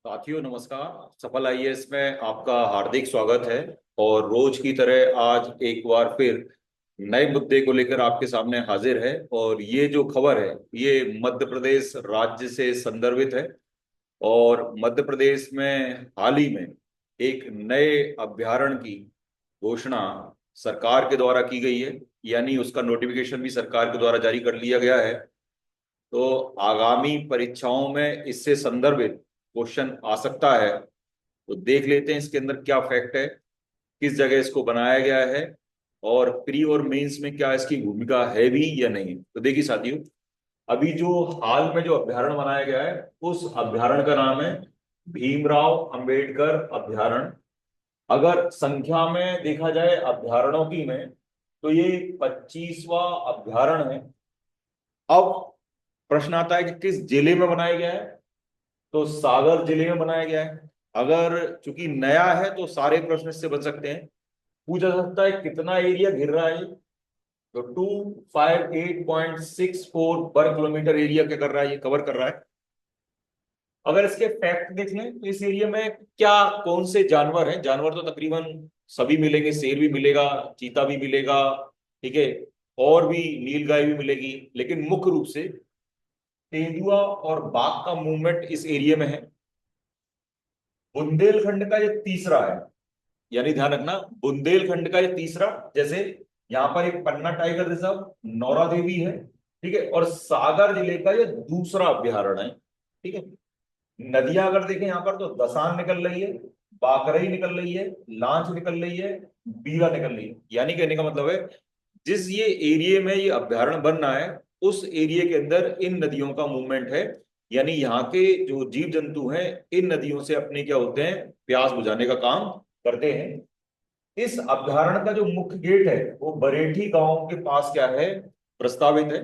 साथियों नमस्कार। सफल आईएएस में आपका हार्दिक स्वागत है। और रोज की तरह आज एक बार फिर नए मुद्दे को लेकर आपके सामने हाजिर है। और ये जो खबर है ये मध्य प्रदेश राज्य से संदर्भित है। और मध्य प्रदेश में हाल ही में एक नए अभ्यारण्य की घोषणा सरकार के द्वारा की गई है, यानी उसका नोटिफिकेशन भी सरकार के द्वारा जारी कर लिया गया है। तो आगामी परीक्षाओं में इससे संदर्भित क्वेश्चन आ सकता है। तो देख लेते हैं इसके अंदर क्या फैक्ट है, किस जगह इसको बनाया गया है, और प्री और मेंस में क्या इसकी भूमिका है भी या नहीं। तो देखिए साथियों, अभी जो हाल में जो अभ्यारण्य बनाया गया है उस अभ्यारण्य का नाम है भीमराव अंबेडकर अभ्यारण्य। अगर संख्या में देखा जाए अभ्यारण्यों की में, तो ये 25वां अभ्यारण्य है। अब प्रश्न आता है कि किस जिले में बनाया गया है। तो सागर जिले में बनाया गया है। अगर चूंकि नया है तो सारे प्रश्न इससे बन सकते हैं। पूछा जा सकता है कितना एरिया घिर रहा है। तो 258.64 वर्ग किलोमीटर एरिया क्या कर रहा है, ये कवर कर रहा है। अगर इसके फैक्ट देख लें तो इस एरिया में क्या कौन से जानवर हैं। जानवर तो तकरीबन सभी मिलेंगे, शेर भी मिलेगा, चीता भी मिलेगा, ठीक है, और भी नीलगाय भी मिलेगी। लेकिन मुख्य रूप से तेंदुआ और बाघ का मूवमेंट इस एरिया में है। बुंदेलखंड का ये तीसरा है, यानी ध्यान रखना, बुंदेलखंड का ये तीसरा। जैसे यहाँ पर एक पन्ना टाइगर रिजर्व, नौरा देवी है, ठीक है, और सागर जिले का ये दूसरा अभ्यारण्य है, ठीक है। नदियां अगर देखें यहाँ पर तो दसान निकल रही है, बाकरई निकल रही है, लांच निकल रही है, बीरा निकल रही है। यानी कहने का मतलब है जिस ये एरिया में ये अभ्यारण्य बन रहा है उस एरिया के अंदर इन नदियों का मूवमेंट है। यानी यहाँ के जो जीव जंतु हैं इन नदियों से अपने क्या होते हैं, प्यास बुझाने का काम करते हैं। इस अभ्यारण्य का जो मुख्य गेट है वो बरेठी गांव के पास क्या है, प्रस्तावित है।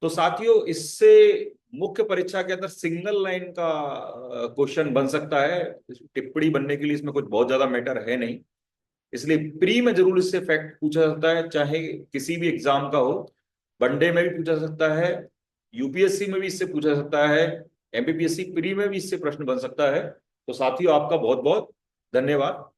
तो साथियों इससे मुख्य परीक्षा के अंदर सिंगल लाइन का क्वेश्चन बन सकता है। टिप्पणी बनने के लिए इसमें कुछ बहुत ज्यादा मैटर है नहीं। इसलिए प्री में जरूर इससे फैक्ट पूछा जाता है, चाहे किसी भी एग्जाम का हो। वनडे में भी पूछा सकता है, यूपीएससी में भी इससे पूछा सकता है, एमपीपीएससी प्री में भी इससे प्रश्न बन सकता है। तो साथियों आपका बहुत बहुत धन्यवाद।